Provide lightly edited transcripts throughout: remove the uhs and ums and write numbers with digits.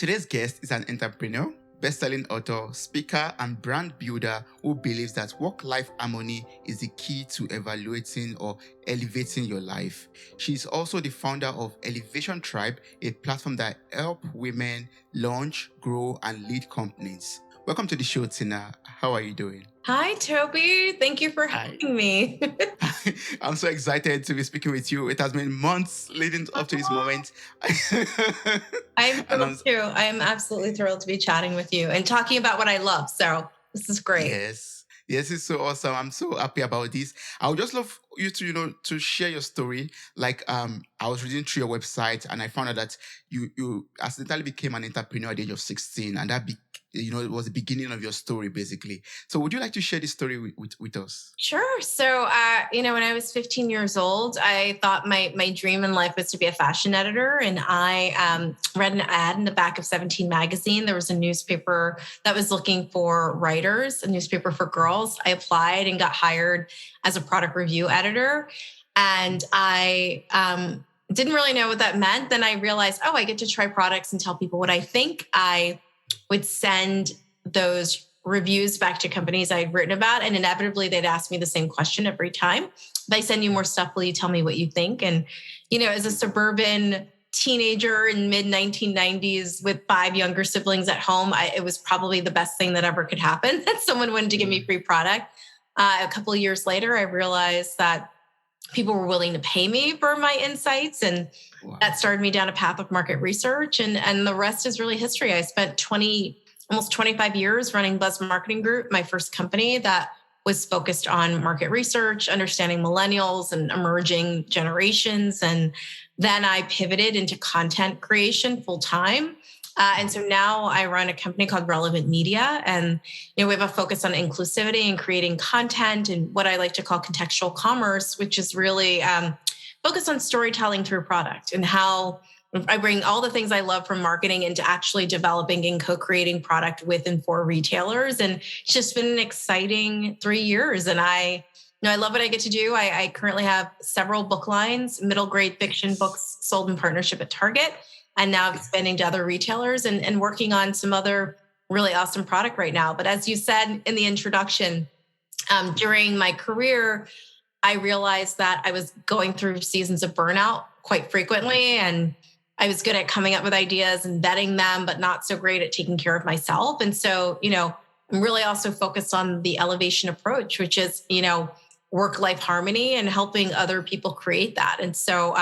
Today's guest is an entrepreneur, best-selling author, speaker, and brand builder who believes that work-life harmony is the key to evaluating or elevating your life. She's also the founder of Elevation Tribe, a platform that helps women launch, grow, and lead companies. Welcome to the show, Tina. How are you doing? Hi, Toby. Thank you for having me. I'm so excited to be speaking with you. It has been months leading up to this moment. I'm thrilled too. I am absolutely thrilled to be chatting with you and talking about what I love. So this is great. Yes, it's so awesome. I'm so happy about this. I would just love you to, to share your story. I was reading through your website and I found out that you accidentally became an entrepreneur at the age of 16, and that it was the beginning of your story, basically. So would you like to share this story with us? Sure. So, when I was 15 years old, I thought my dream in life was to be a fashion editor. And I read an ad in the back of 17 magazine. There was a newspaper that was looking for writers, a newspaper for girls. I applied and got hired as a product review editor. And I didn't really know what that meant. Then I realized, I get to try products and tell people what I think. I would send those reviews back to companies I'd written about, and inevitably they'd ask me the same question every time. If I send you more stuff, will you tell me what you think? And, as a suburban teenager in mid 1990s with 5 younger siblings at home, it was probably the best thing that ever could happen that someone wanted to give me free product. A couple of years later, I realized that people were willing to pay me for my insights. And that started me down a path of market research. And the rest is really history. I spent almost 25 years running Buzz Marketing Group, my first company that was focused on market research, understanding millennials and emerging generations. And then I pivoted into content creation full time. And so now I run a company called Relevant Media, and we have a focus on inclusivity and creating content and what I like to call contextual commerce, which is really focused on storytelling through product and how I bring all the things I love from marketing into actually developing and co-creating product with and for retailers. And it's just been an exciting 3 years. And I love what I get to do. I currently have several book lines, middle grade fiction books sold in partnership at Target, and now expanding to other retailers and working on some other really awesome product right now. But as you said in the introduction, during my career, I realized that I was going through seasons of burnout quite frequently, and I was good at coming up with ideas and vetting them, but not so great at taking care of myself. And so, I'm really also focused on the elevation approach, which is, work-life harmony and helping other people create that. And so,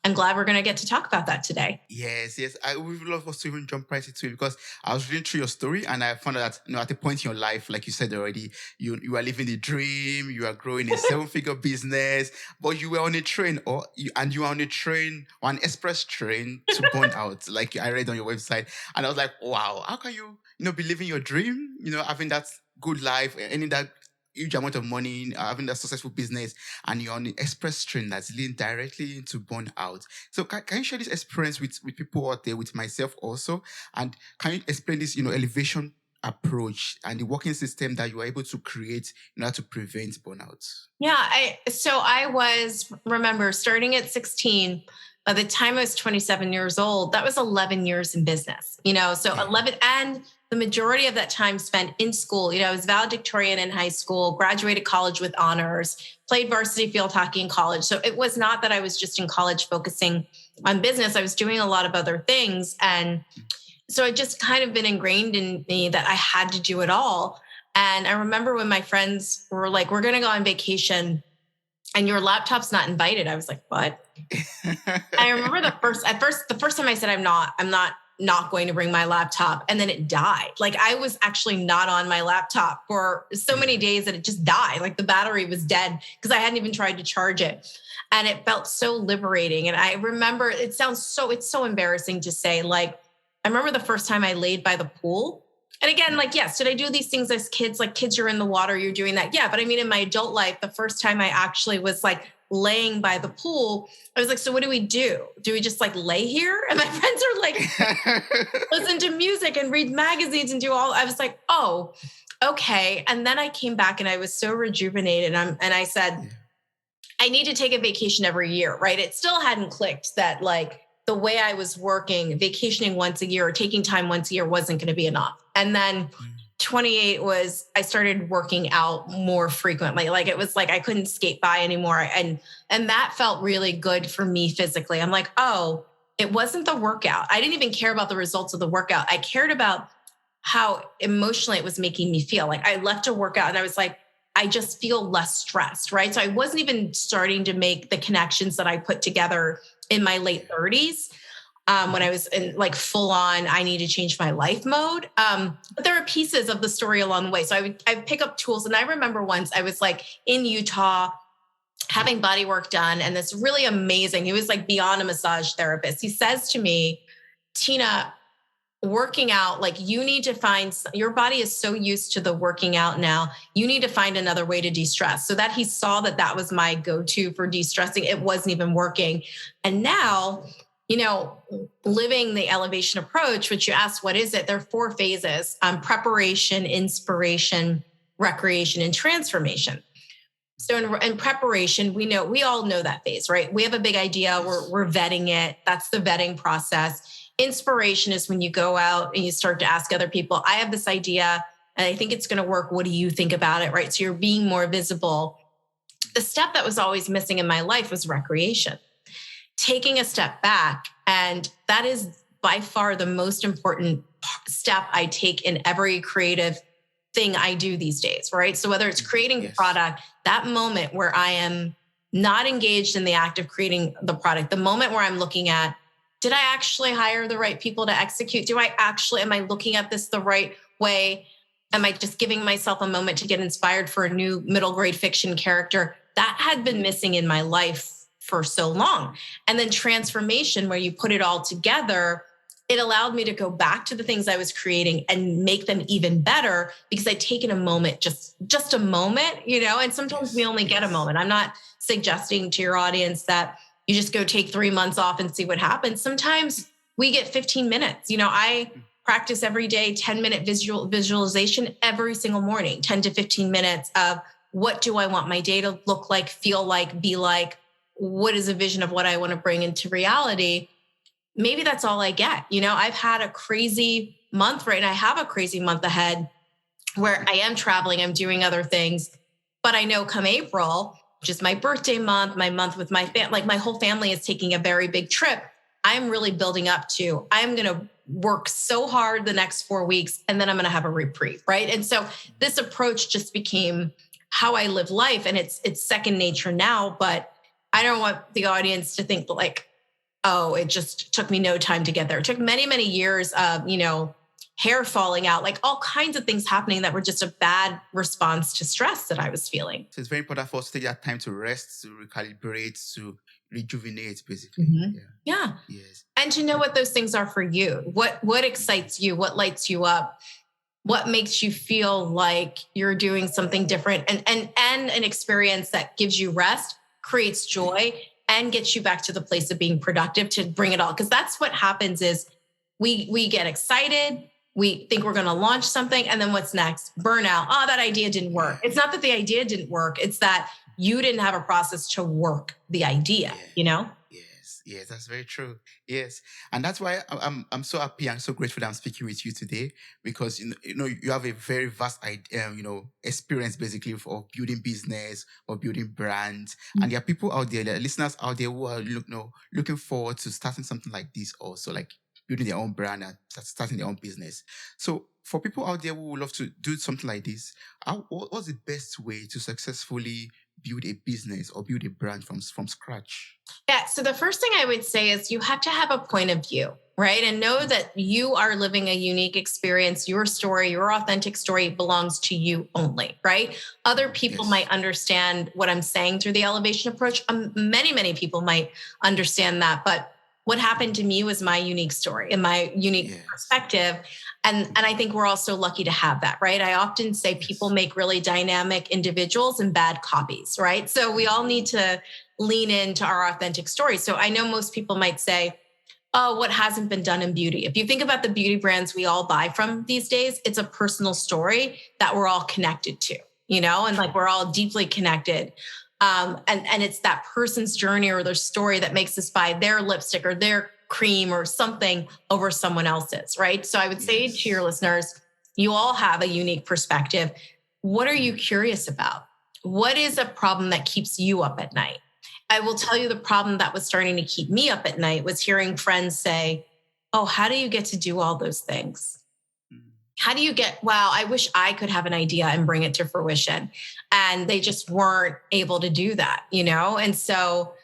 I'm glad we're going to get to talk about that today. Yes. I would love us to even jump right into it, because I was reading through your story and I found out that at a point in your life, like you said already, you are living the dream, you are growing a 7-figure business, but you were on a train you were on a train, or an express train to burn out, like I read on your website. And I was like, wow, how can you, be living your dream, having that good life, earning that huge amount of money, having a successful business, and you're on the express train that's leading directly into burnout. So can you share this experience with people out there, with myself also? And can you explain this, elevation approach and the working system that you are able to create in order to prevent burnout? Yeah, remember, starting at 16, by the time I was 27 years old, that was 11 years in business, so 11, and the majority of that time spent in school. I was valedictorian in high school, graduated college with honors, played varsity field hockey in college. So it was not that I was just in college focusing on business. I was doing a lot of other things. And so it just kind of been ingrained in me that I had to do it all. And I remember when my friends were like, we're going to go on vacation and your laptop's not invited. I was like, what? I remember the first time I said, I'm not going to bring my laptop. And then it died. Like I was actually not on my laptop for so many days that it just died. Like the battery was dead because I hadn't even tried to charge it. And it felt so liberating. And I remember, it's so embarrassing to say, like, I remember the first time I laid by the pool. And again, like, yes, did I do these things as kids? Like kids, you're in the water, you're doing that. Yeah. But I mean, in my adult life, the first time I actually was like laying by the pool, I was like, so what do we do? Do we just like lay here? And my friends are like, listen to music and read magazines and I was like, oh, okay. And then I came back and I was so rejuvenated. And I said, I need to take a vacation every year, right? It still hadn't clicked that like the way I was working, vacationing once a year or taking time once a year wasn't going to be enough. And then 28 was, I started working out more frequently. Like, it was like I couldn't skate by anymore. And that felt really good for me physically. I'm like, oh, it wasn't the workout. I didn't even care about the results of the workout. I cared about how emotionally it was making me feel. Like, I left a workout and I was like, I just feel less stressed, right? So I wasn't even starting to make the connections that I put together in my late 30s. When I was in like full on, I need to change my life mode. But there are pieces of the story along the way. So I'd pick up tools. And I remember once I was like in Utah having body work done. And this really amazing, he was like beyond a massage therapist. He says to me, Tina, working out, like, you need to find, your body is so used to the working out now, you need to find another way to de-stress. So that he saw that that was my go-to for de-stressing. It wasn't even working. And now, living the elevation approach, which you asked, what is it? There are 4 phases: preparation, inspiration, recreation, and transformation. So in preparation, we all know that phase, right? We have a big idea. We're vetting it. That's the vetting process. Inspiration is when you go out and you start to ask other people, I have this idea and I think it's going to work. What do you think about it? Right? So you're being more visible. The step that was always missing in my life was recreation. Taking a step back. And that is by far the most important step I take in every creative thing I do these days, right? So whether it's creating the product, that moment where I am not engaged in the act of creating the product, the moment where I'm looking at, did I actually hire the right people to execute? Am I looking at this the right way? Am I just giving myself a moment to get inspired for a new middle grade fiction character? That had been missing in my life for so long. And then transformation, where you put it all together, it allowed me to go back to the things I was creating and make them even better because I'd taken a moment, just a moment, and sometimes we only get a moment. I'm not suggesting to your audience that you just go take 3 months off and see what happens. Sometimes we get 15 minutes. I practice every day, 10-minute visualization every single morning, 10 to 15 minutes of what do I want my day to look like, feel like, be like, what is a vision of what I want to bring into reality? Maybe that's all I get. I've had a crazy month right now. I have a crazy month ahead where I am traveling, I'm doing other things, but I know come April, which is my birthday month, my month with my family, like my whole family is taking a very big trip. I'm really building up to, I'm going to work so hard the next 4 weeks, and then I'm going to have a reprieve. Right. And so this approach just became how I live life. And it's second nature now, but I don't want the audience to think like, oh, it just took me no time to get there. It took many, many years of, hair falling out, like all kinds of things happening that were just a bad response to stress that I was feeling. So it's very important for us to take that time to rest, to recalibrate, to rejuvenate, basically. Mm-hmm. Yeah. Yes. And to know what those things are for you. What excites you? What lights you up? What makes you feel like you're doing something different? And an experience that gives you rest, creates joy, and gets you back to the place of being productive to bring it all. Because that's what happens is we get excited. We think we're going to launch something. And then what's next? Burnout. Oh, that idea didn't work. It's not that the idea didn't work. It's that you didn't have a process to work the idea, Yes, that's very true. Yes, and that's why I'm so happy and so grateful that I'm speaking with you today, because you have a very vast experience basically of building business or building brands, and there are people out there, there are listeners out there who are looking forward to starting something like this, also like building their own brand and starting their own business. So for people out there who would love to do something like this, what's the best way to successfully build a business or build a brand from scratch? Yeah. So the first thing I would say is you have to have a point of view, right? And know that you are living a unique experience. Your story, your authentic story belongs to you only, right? Other people might understand what I'm saying through the elevation approach. Many, many people might understand that. But what happened to me was my unique story and my unique perspective. And I think we're also lucky to have that, right? I often say people make really dynamic individuals and bad copies, right? So we all need to lean into our authentic story. So I know most people might say, oh, what hasn't been done in beauty? If you think about the beauty brands we all buy from these days, it's a personal story that we're all connected to, and like we're all deeply connected. And it's that person's journey or their story that makes us buy their lipstick or their cream or something over someone else's, right? So I would say to your Yes. listeners, you all have a unique perspective. What are you Mhm. curious about? What is a problem that keeps you up at night? I will tell you the problem that was starting to keep me up at night was hearing friends say, "Oh, how do you get to do all those things? Mm. How do you get, wow, I wish I could have an idea and bring it to fruition." And they just weren't able to do that, you know? And so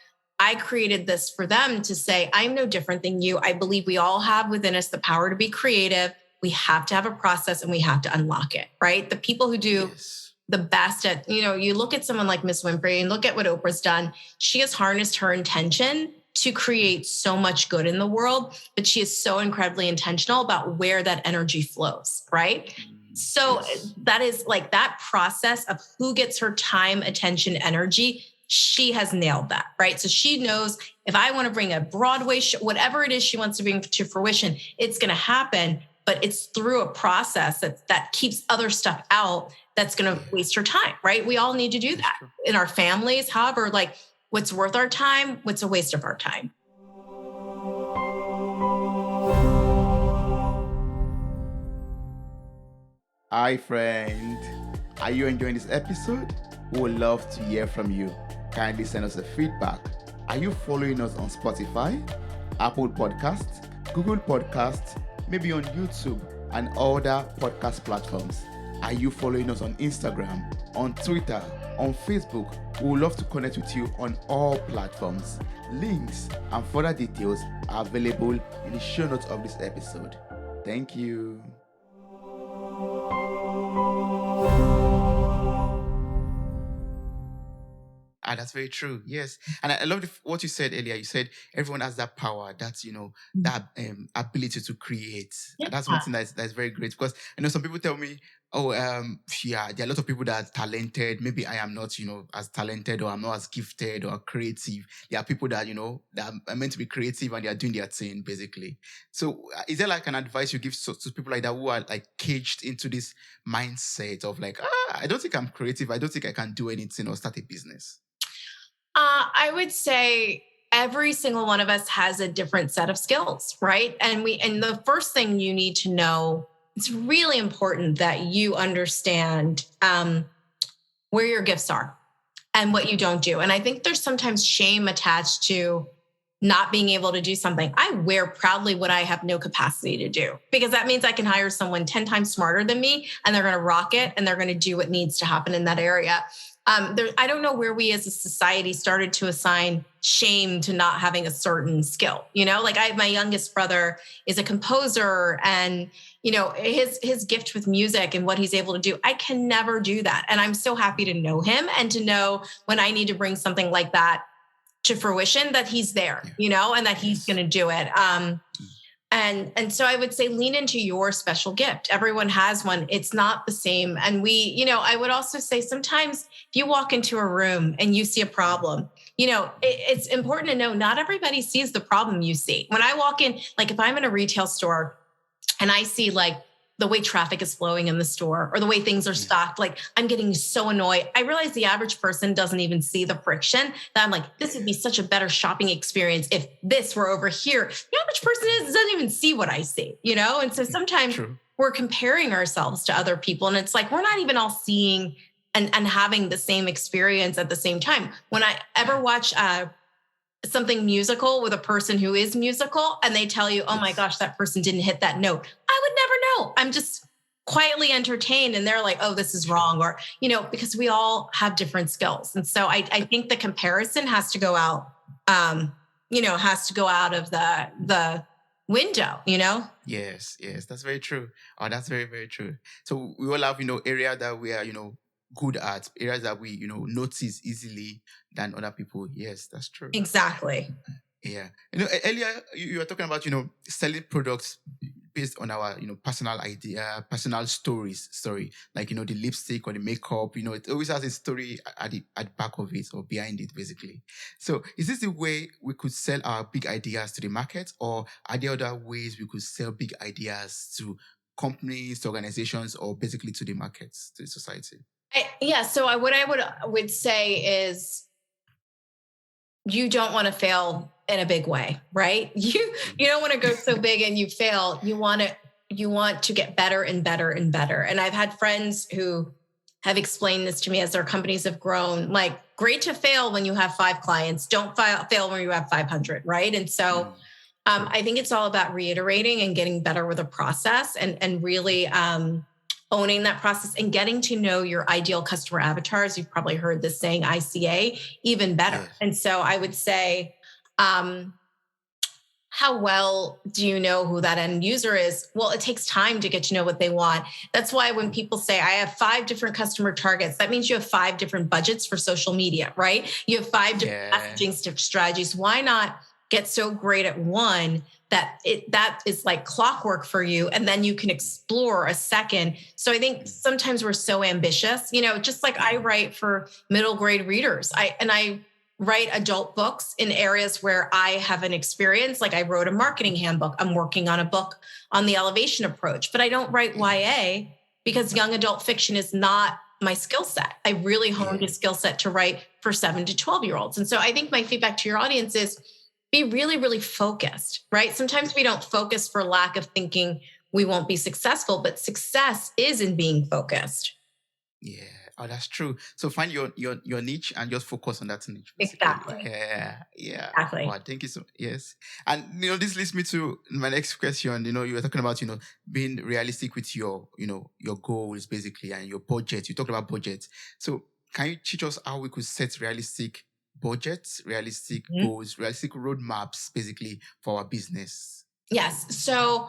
I created this for them to say, I'm no different than you. I believe we all have within us the power to be creative. We have to have a process and we have to unlock it, right? The people who do Yes. the best at, you look at someone like Miss Winfrey and look at what Oprah's done. She has harnessed her intention to create so much good in the world, but she is so incredibly intentional about where that energy flows, right? So Yes. that is like that process of who gets her time, attention, energy. She has nailed that, right? So she knows if I want to bring a Broadway show, whatever it is she wants to bring to fruition, it's going to happen. But it's through a process that keeps other stuff out that's going to waste your Yes. time, right? We all need to do That's that true. in our families. However, like what's worth our time, what's a waste of our time. Hi, friend. Are you enjoying this episode? We would love to hear from you. Kindly send us a feedback. Are you following us on Spotify, Apple Podcasts, Google Podcasts, maybe on YouTube and other podcast platforms? Are you following us on Instagram, on Twitter, on Facebook? We would love to connect with you on all platforms. Links and further details are available in the show notes of this episode. Thank you. Ah, that's very true. Yes, and I love what you said earlier. You said everyone has that power, that's that ability to create. Yeah. And that's one thing that's very great because some people tell me, oh, yeah, there are a lot of people that are talented. Maybe I am not, as talented or I'm not as gifted or creative. There are people that that are meant to be creative and they are doing their thing basically. So, is there like an advice you give to people like that who are like caged into this mindset of like, I don't think I'm creative. I don't think I can do anything or start a business. I would say every single one of us has a different set of skills, right? And the first thing you need to know, it's really important that you understand where your gifts are and what you don't do. And I think there's sometimes shame attached to not being able to do something. I wear proudly what I have no capacity to do because that means I can hire someone 10 times smarter than me and they're going to rock it and they're going to do what needs to happen in that area. I don't know where we as a society started to assign shame to not having a certain skill. Like my youngest brother is a composer and his gift with music and what he's able to do. I can never do that. And I'm so happy to know him and to know when I need to bring something like that to fruition that he's there, and that he's Yes. going to do it. And so I would say lean into your special gift. Everyone has one. It's not the same. And I would also say sometimes if you walk into a room and you see a problem, it's important to know not everybody sees the problem you see. When I walk in, like if I'm in a retail store and I see like the way traffic is flowing in the store or the way things are Yeah. stocked, like I'm getting so annoyed. I realize the average person doesn't even see the friction that I'm like, this would be such a better shopping experience if this were over here. The average person doesn't even see what I see, And so sometimes True. we're comparing ourselves to other people and it's like, we're not even all seeing and having the same experience at the same time. When I ever watch something musical with a person who is musical and they tell you, oh my Yes. gosh, that person didn't hit that note, I would never know. I'm just quietly entertained and they're like, oh, this is wrong. Or, because we all have different skills. And so I think the comparison has to go out, has to go out of the window, Yes, yes, that's very true. Oh, that's very, very true. So we all have, area that we are, good at, areas that we, notice easily than other people. Yes, that's true. Exactly. Yeah. Earlier you were talking about, selling products based on our, personal idea, personal story, like, the lipstick or the makeup, it always has a story at the back of it or behind it, basically. So is this the way we could sell our big ideas to the market, or are there other ways we could sell big ideas to companies, to organizations, or basically to the markets, to the society? What I would say is you don't want to fail in a big way, right? You don't want to go so big and you fail. You want to get better and better and better. And I've had friends who have explained this to me as their companies have grown. Like, great to fail when you have 5 clients. Don't fail when you have 500, right? And so True. I think it's all about reiterating and getting better with a process, and really owning that process and getting to know your ideal customer avatars. You've probably heard this saying, ICA, even better. Yes. And so I would say, how well do you know who that end user is? Well, it takes time to get to know what they want. That's why when people say, I have 5 different customer targets, that means you have 5 different budgets for social media, right? You have 5 different Yeah. messaging strategies. Why not get so great at one that is like clockwork for you, and then you can explore a second? So I think sometimes we're so ambitious, just like I write for middle grade readers. I write adult books in areas where I have an experience. Like, I wrote a marketing handbook. I'm working on a book on the elevation approach, but I don't write YA because young adult fiction is not my skill set. I really honed a skill set to write for 7 to 12-year-olds. And so I think my feedback to your audience is, be really, really focused, right? Sometimes we don't focus for lack of thinking we won't be successful, but success is in being focused. Yeah. Oh, that's true. So find your niche and just focus on that niche, basically. Exactly. Yeah. Yeah. Exactly. Wow, thank you so. Yes. And this leads me to my next question. You were talking about being realistic with your goals, basically, and your budget. You talked about budget. So can you teach us how we could set realistic budgets, realistic goals, realistic roadmaps, basically, for our business? Yes. So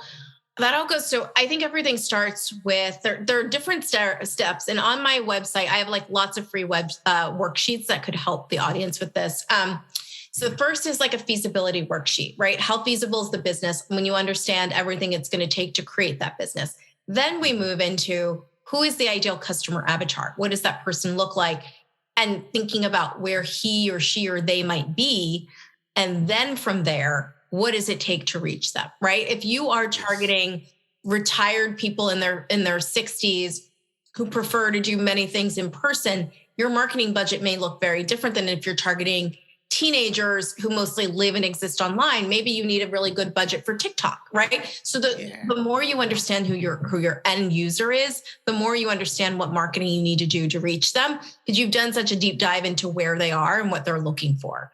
that all goes. So I think everything starts with there are different steps. And on my website, I have like lots of free worksheets that could help the audience with this. So the first is like a feasibility worksheet, right? How feasible is the business when you understand everything it's going to take to create that business? Then we move into, who is the ideal customer avatar? What does that person look like? And thinking about where he or she or they might be. And then from there, what does it take to reach them, right? If you are targeting retired people in their 60s who prefer to do many things in person, your marketing budget may look very different than if you're targeting teenagers who mostly live and exist online. Maybe you need a really good budget for TikTok, right? So the more you understand who your end user is, the more you understand what marketing you need to do to reach them, because you've done such a deep dive into where they are and what they're looking for.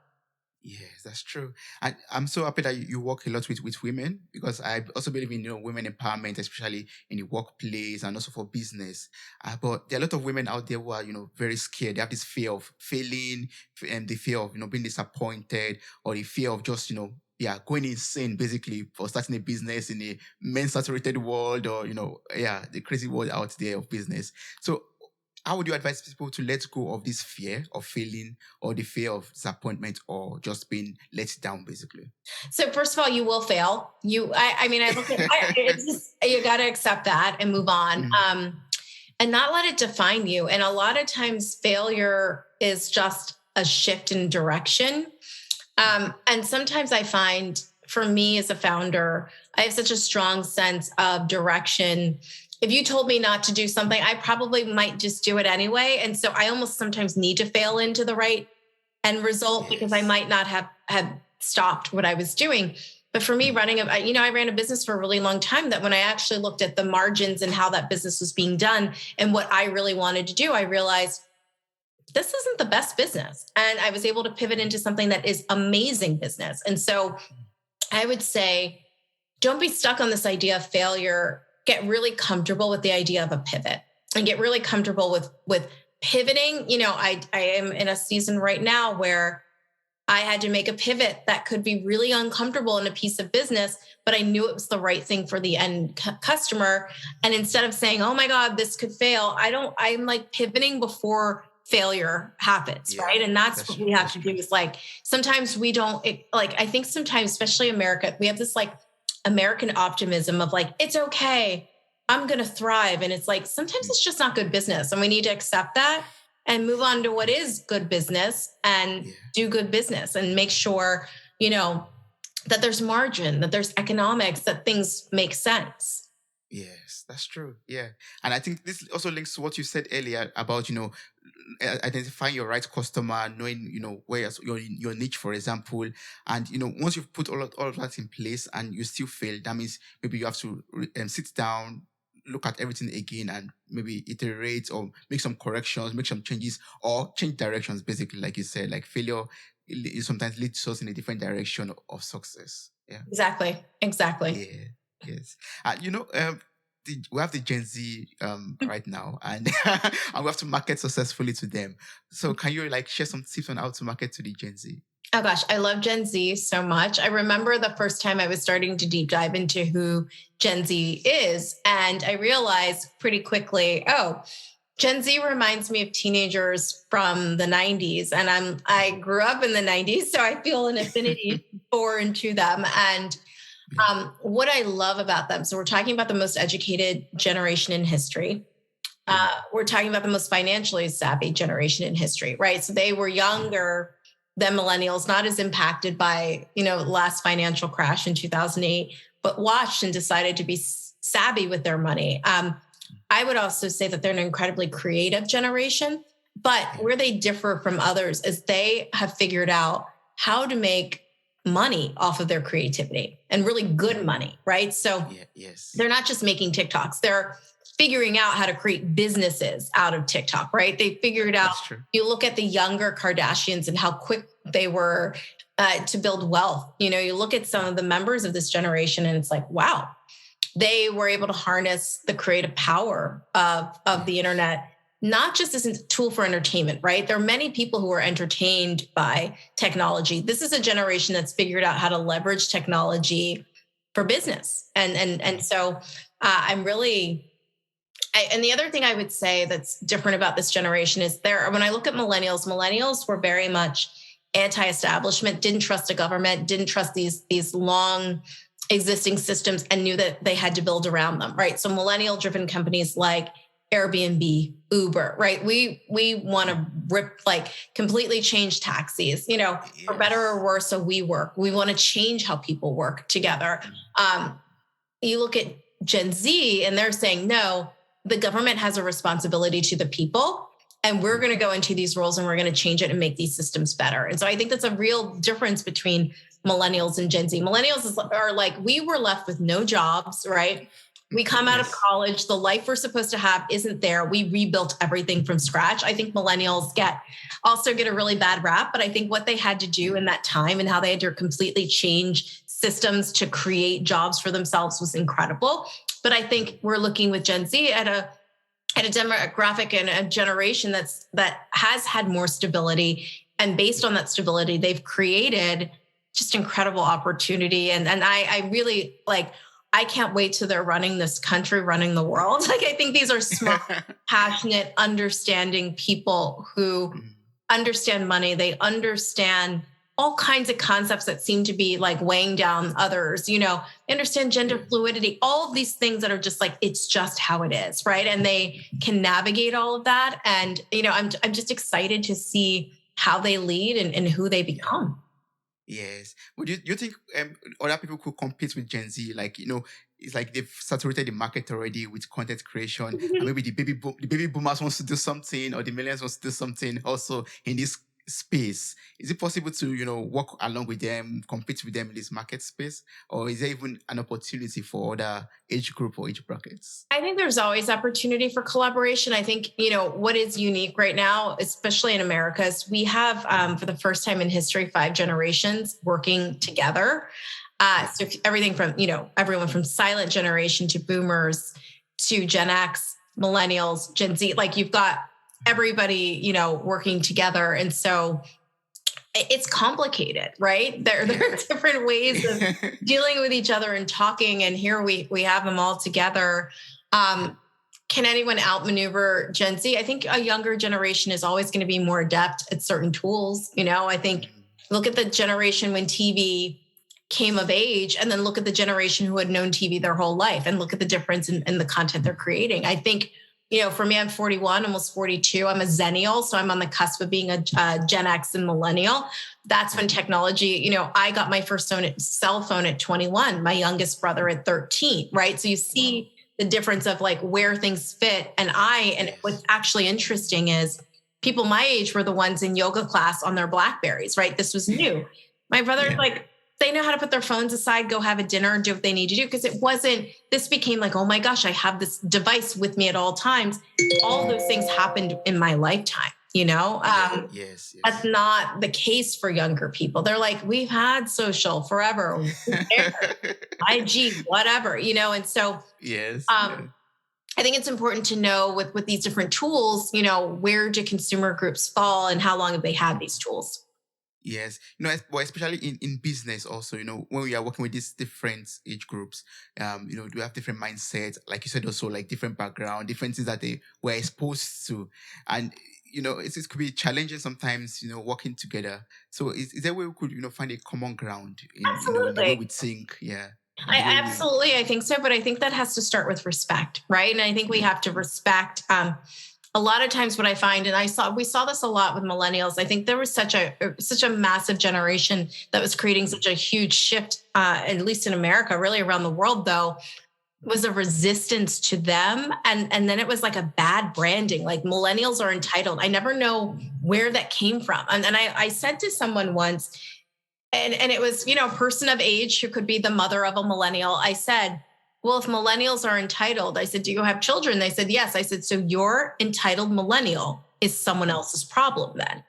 Yes, that's true. And I'm so happy that you work a lot with women, because I also believe in women empowerment, especially in the workplace and also for business. But there are a lot of women out there who are very scared. They have this fear of failing, and the fear of being disappointed, or the fear of just going insane, basically, for starting a business in a men-saturated world, or the crazy world out there of business. So how would you advise people to let go of this fear of failing, or the fear of disappointment, or just being let down, basically? So first of all, you will fail. I mean, I look at it's just, you got to accept that and move on, and not let it define you. And a lot of times, failure is just a shift in direction. And sometimes I find, for me as a founder, I have such a strong sense of direction. If you told me not to do something, I probably might just do it anyway. And so I almost sometimes need to fail into the right end result, because I might not have stopped what I was doing. But for me, I ran a business for a really long time, that when I actually looked at the margins and how that business was being done and what I really wanted to do, I realized this isn't the best business. And I was able to pivot into something that is amazing business. And so I would say, don't be stuck on this idea of failure. Get really comfortable with the idea of a pivot, and get really comfortable with pivoting. I am in a season right now where I had to make a pivot that could be really uncomfortable in a piece of business, but I knew it was the right thing for the end customer. And instead of saying, oh my God, this could fail, I'm like pivoting before failure happens, right? And that's what we have to do, is like, sometimes we don't, I think sometimes, especially America, we have this like American optimism of like, it's okay, I'm going to thrive. And it's like, sometimes it's just not good business. And we need to accept that and move on to what is good business, and do good business, and make sure, that there's margin, that there's economics, that things make sense. Yes, that's true. Yeah. And I think this also links to what you said earlier about, identifying your right customer, knowing where your niche, for example, and once you've put all of that in place and you still fail, that means maybe you have to sit down, look at everything again, and maybe iterate or make some corrections, make some changes, or change directions. Basically, like you said, like failure sometimes leads us in a different direction of success. Yeah. Exactly. Exactly. Yeah. Yes. We have the Gen Z right now, and and we have to market successfully to them. So, can you like share some tips on how to market to the Gen Z? Oh gosh, I love Gen Z so much. I remember the first time I was starting to deep dive into who Gen Z is, and I realized pretty quickly, oh, Gen Z reminds me of teenagers from the 90s. And I grew up in the 90s, so I feel an affinity for and to them. And what I love about them, so we're talking about the most educated generation in history. We're talking about the most financially savvy generation in history, right? So they were younger than millennials, not as impacted by, last financial crash in 2008, but watched and decided to be savvy with their money. I would also say that they're an incredibly creative generation, but where they differ from others is they have figured out how to make money off of their creativity, and really good money, right? So they're not just making TikToks, they're figuring out how to create businesses out of TikTok, right? They figured out, you look at the younger Kardashians and how quick they were to build wealth. You look at some of the members of this generation and it's like, wow, they were able to harness the creative power of the internet, not just as a tool for entertainment, right? There are many people who are entertained by technology. This is a generation that's figured out how to leverage technology for business. And so I'm really... and the other thing I would say that's different about this generation is when I look at millennials were very much anti-establishment, didn't trust the government, didn't trust these long existing systems, and knew that they had to build around them, right? So millennial-driven companies like Airbnb, Uber, right? We want to completely change taxis, for better or worse. So we want to change how people work together. You look at Gen Z and they're saying, no, the government has a responsibility to the people, and we're going to go into these roles and we're going to change it and make these systems better. And so I think that's a real difference between millennials and Gen Z. Millennials are like, we were left with no jobs, right? We come out of college, the life we're supposed to have isn't there. We rebuilt everything from scratch. I think millennials also get a really bad rap, but I think what they had to do in that time and how they had to completely change systems to create jobs for themselves was incredible. But I think we're looking with Gen Z at a demographic and a generation that has had more stability. And based on that stability, they've created just incredible opportunity. And I really I can't wait till they're running this country, running the world. I think these are smart, passionate, understanding people who understand money. They understand all kinds of concepts that seem to be weighing down others. They understand gender fluidity, all of these things that are just it's just how it is, right? And they can navigate all of that. And, I'm just excited to see how they lead and who they become. Yes. Would you think other people could compete with Gen Z? It's like they've saturated the market already with content creation, and maybe the baby boomers wants to do something, or the millennials wants to do something also in this space. Is it possible to work along with them, compete with them in this market space, or is there even an opportunity for other age group or age brackets? I think there's always opportunity for collaboration. I think what is unique right now, especially in America, is we have for the first time in history 5 generations working together. So everything from everyone from silent generation to boomers to Gen X, millennials, Gen Z, you've got everybody, working together. And so it's complicated, right? There are different ways of dealing with each other and talking. And here we have them all together. Can anyone outmaneuver Gen Z? I think a younger generation is always going to be more adept at certain tools. I think look at the generation when TV came of age, and then look at the generation who had known TV their whole life, and look at the difference in the content they're creating. I think, for me, I'm 41, almost 42. I'm a Zennial, so I'm on the cusp of being a Gen X and millennial. That's when technology, I got my first cell phone at 21, my youngest brother at 13, right? So you see the difference of where things fit. And what's actually interesting is people my age were the ones in yoga class on their Blackberries, right? This was new. My brother's Yeah. like, they know how to put their phones aside, go have a dinner and do what they need to do. Because it wasn't, this became like, oh my gosh, I have this device with me at all times. All those things happened in my lifetime, you know? Yes. That's not the case for younger people. They're like, we've had social forever. Who cares? IG, whatever, you know? And so Yes. um, I think it's important to know with these different tools, you know, where do consumer groups fall and how long have they had these tools? Yes, well, especially in business also, when we are working with these different age groups, we have different mindsets, like you said, also like different background, different things that they were exposed to. And, it could be challenging sometimes, working together. So is there a way we could, find a common ground in the way Absolutely. we think? Yeah. And the way I we, absolutely, I think so, but I think that has to start with respect, right? And I think we have to respect. A lot of times, what I find, and we saw this a lot with millennials. I think there was such a massive generation that was creating such a huge shift, at least in America, really around the world, though, was a resistance to them, and then it was like a bad branding. Like millennials are entitled. I never know where that came from, and I said to someone once and it was, a person of age who could be the mother of a millennial. I said, well, if millennials are entitled, I said, do you have children? They said, yes. I said, so your entitled millennial is someone else's problem then.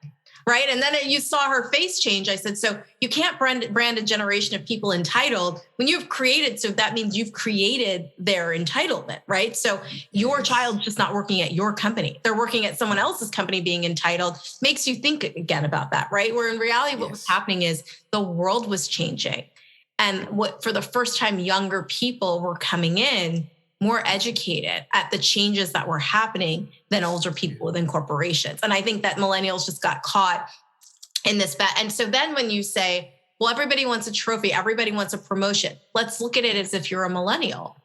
Right. And then you saw her face change. I said, so you can't brand a generation of people entitled when you've created. So that means you've created their entitlement. Right. So your child's just not working at your company. They're working at someone else's company being entitled. Makes you think again about that. Right. Where in reality, what was happening is the world was changing. And what for the first time, younger people were coming in more educated at the changes that were happening than older people within corporations. And I think that millennials just got caught in this bet. And so then when you say, well, everybody wants a trophy, everybody wants a promotion, let's look at it as if you're a millennial.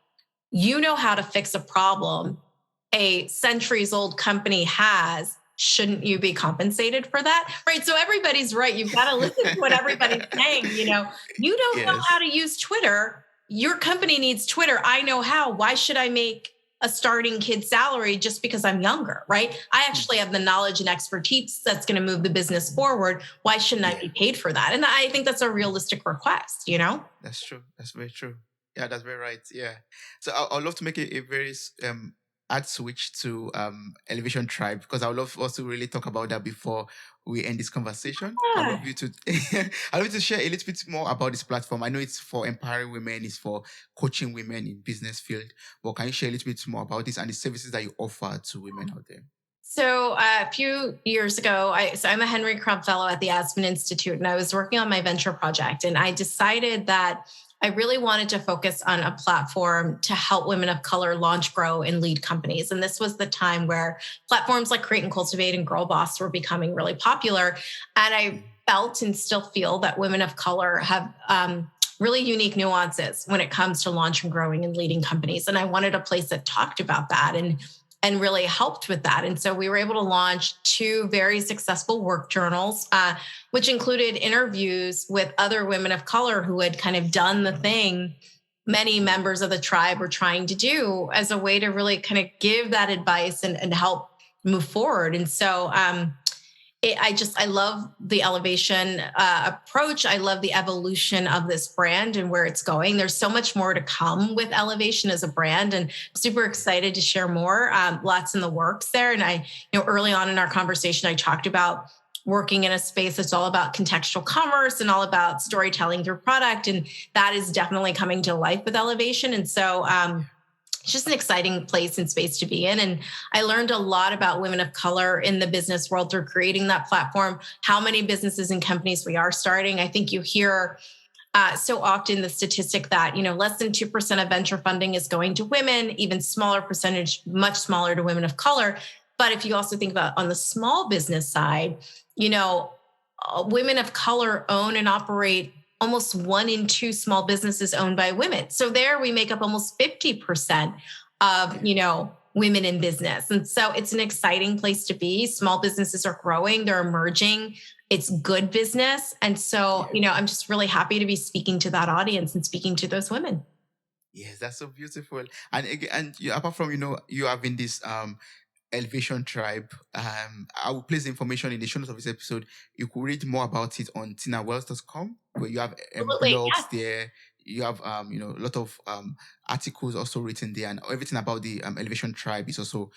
You know how to fix a problem a centuries old company has. Shouldn't you be compensated for that? Right. So everybody's right. You've got to listen to what everybody's saying. You don't know how to use Twitter. Your company needs Twitter. I know how. Why should I make a starting kid salary just because I'm younger, right? I actually have the knowledge and expertise that's going to move the business forward. Why shouldn't I be paid for that? And I think that's a realistic request, That's true. That's very true. Yeah, that's very right. Yeah. So I'd love to make a very add switch to Elevation Tribe, because I would love us to really talk about that before we end this conversation. I'd love you to I'd love you to share a little bit more about this platform. I know it's for empowering women, it's for coaching women in business field, but can you share a little bit more about this and the services that you offer to women out there? So a few years ago, I'm a Henry Crump Fellow at the Aspen Institute, and I was working on my venture project, and I decided that I really wanted to focus on a platform to help women of color launch, grow, and lead companies. And this was the time where platforms like Create and Cultivate and Girl Boss were becoming really popular. And I felt and still feel that women of color have really unique nuances when it comes to launching, growing, and leading companies. And I wanted a place that talked about that and really helped with that. And so we were able to launch 2 very successful work journals, which included interviews with other women of color who had kind of done the thing many members of the tribe were trying to do, as a way to really kind of give that advice and help move forward. And so I love the elevation approach. I love the evolution of this brand and where it's going. There's so much more to come with elevation as a brand, and I'm super excited to share more. Lots in the works there. And early on in our conversation, I talked about working in a space that's all about contextual commerce and all about storytelling through product. And that is definitely coming to life with elevation. And so, it's just an exciting place and space to be in. And I learned a lot about women of color in the business world through creating that platform, how many businesses and companies we are starting. I think you hear so often the statistic that, less than 2% of venture funding is going to women, even smaller percentage, much smaller to women of color. But if you also think about on the small business side, women of color own and operate almost 1 in 2 small businesses owned by women. So there we make up almost 50% of, women in business. And so it's an exciting place to be. Small businesses are growing, they're emerging. It's good business. And so, I'm just really happy to be speaking to that audience and speaking to those women. Yes, that's so beautiful. And apart from, you having this Elevation Tribe. I will place the information in the show notes of this episode. You could read more about it on tinawells.com, where you have Absolutely. blogs Yes. there. You have a lot of articles also written there, and everything about the Elevation Tribe is also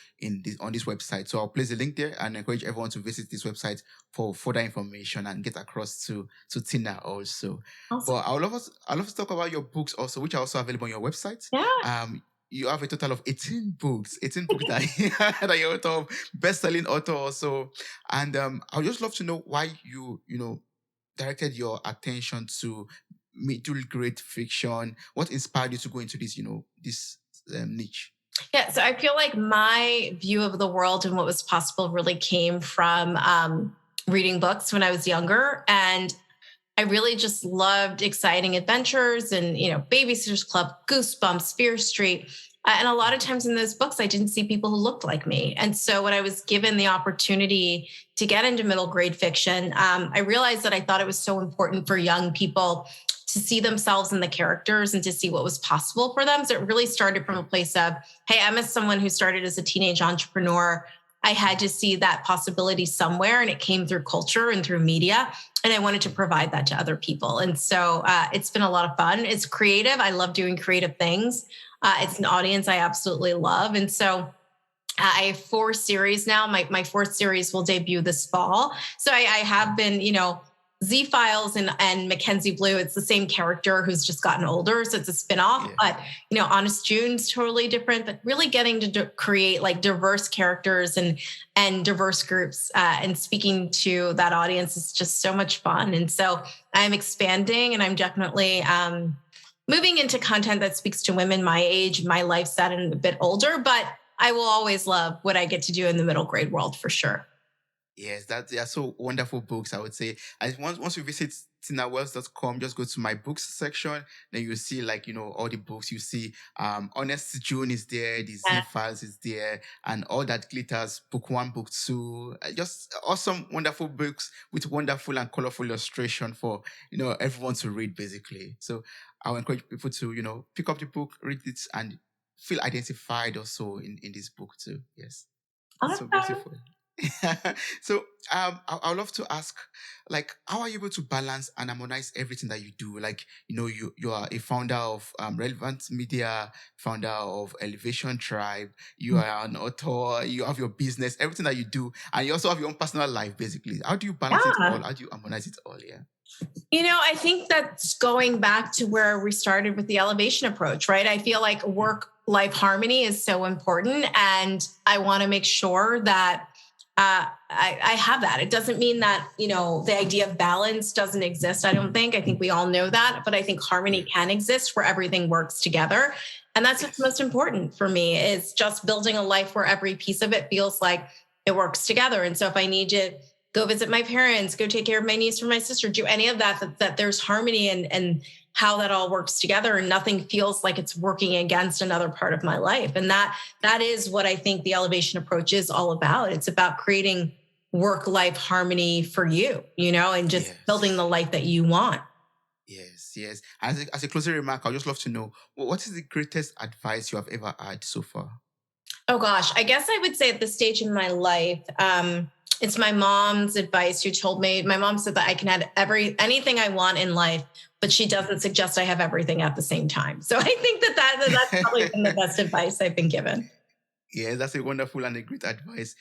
on this website. So I'll place the link there and encourage everyone to visit this website for further information and get across to Tina also. Awesome. But I love to talk about your books also, which are also available on your website. Yeah. You have a total of 18 books that, that you're author of, best-selling author also. And I would just love to know why you directed your attention to middle grade fiction. What inspired you to go into this niche? Yeah, so I feel like my view of the world and what was possible really came from reading books when I was younger. And I really just loved exciting adventures and, Babysitter's Club, Goosebumps, Fear Street. And a lot of times in those books, I didn't see people who looked like me. And so when I was given the opportunity to get into middle grade fiction, I realized that I thought it was so important for young people to see themselves in the characters and to see what was possible for them. So it really started from a place of, hey, I'm as someone who started as a teenage entrepreneur. I had to see that possibility somewhere, and it came through culture and through media. And I wanted to provide that to other people. And so it's been a lot of fun. It's creative. I love doing creative things. It's an audience I absolutely love. And so I have 4 series now. My 4th series will debut this fall. So I have been, Z Files and Mackenzie Blue. It's the same character who's just gotten older. So it's a spinoff. Yeah. But, Honest June's totally different, but really getting to create like diverse characters and diverse groups and speaking to that audience is just so much fun. And so I'm expanding, and I'm definitely moving into content that speaks to women my age, my life set, and a bit older. But I will always love what I get to do in the middle grade world for sure. Yes, they are so wonderful books, I would say. And once you visit tinawells.com, just go to my books section, then you see all the books. You see Honest June is there, the Z Files is there, and All That Glitters, book 1, book 2. Just awesome, wonderful books with wonderful and colorful illustration for everyone to read, basically. So I would encourage people to pick up the book, read it, and feel identified also in this book too. Yes. It's so beautiful. So I would love to ask, how are you able to balance and harmonize everything that you do? You are a founder of Relevant Media, founder of Elevation Tribe. You are an author. You have your business, everything that you do, and you also have your own personal life. Basically, how do you balance it all? How do you harmonize it all? Yeah. I think that's going back to where we started with the elevation approach, right? I feel like work-life harmony is so important, and I want to make sure that I have that. It doesn't mean that, the idea of balance doesn't exist. I don't think. I think we all know that, but I think harmony can exist where everything works together. And that's what's most important for me, is just building a life where every piece of it feels like it works together. And so if I need to go visit my parents, go take care of my niece or my sister, do any of that there's harmony and how that all works together, and nothing feels like it's working against another part of my life. And that is what I think the elevation approach is all about. It's about creating work-life harmony for you, and just building the life that you want. Yes. As a closing remark, I'd just love to know, what is the greatest advice you have ever had so far? Oh gosh, I guess I would say at this stage in my life, it's my mom's advice, who told me, my mom said that I can have anything I want in life, but she doesn't suggest I have everything at the same time. So I think that's probably been the best advice I've been given. Yeah, that's a wonderful and a great advice.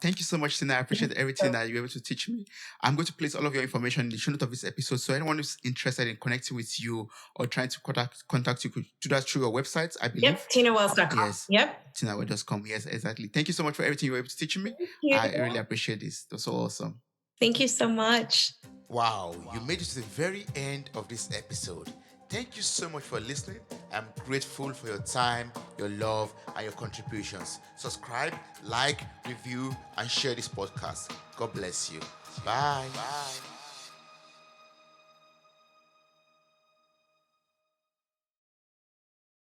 Thank you so much, Tina. I appreciate everything that you're able to teach me. I'm going to place all of your information in the show note of this episode. So anyone who's interested in connecting with you or trying to contact you could do that through your website, I believe. Yep, tinawells.com. Yes. Yep. tinawells.com. Yes, exactly. Thank you so much for everything you were able to teach me. I really appreciate this. That's so awesome. Thank you so much. Wow, you made it to the very end of this episode. Thank you so much for listening. I'm grateful for your time, your love, and your contributions. Subscribe, like, review, and share this podcast. God bless you. Bye.